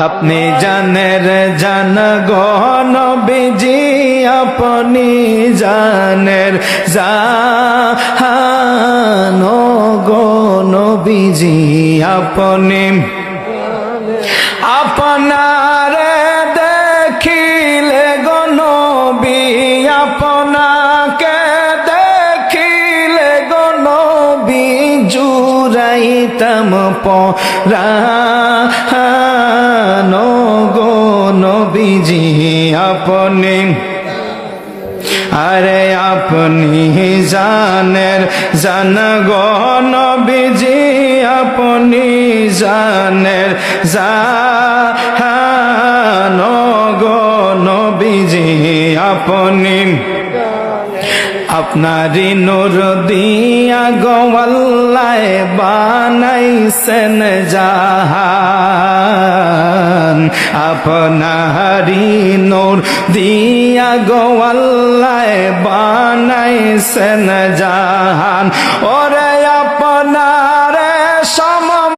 আপনি জানের জান গো নবীজি, আপনি জানের জান গো নবীজি, আপনি আপনারে দেখিলে গো নবী, আপনাকে দেখিলে গো নবী, জুড়াইতাম পরাণ গো নবীজি, আপনি আরে আপনি জানের জান গো নবীজি, আপনি জানের জান গো নবীজি, আপনি আপনারি নূর দিয়া গো আল্লাহ বানাইছেন জাহান, আপনারি নূর দিয়া গো আল্লাহ বানাইছেন জাহান। ওরে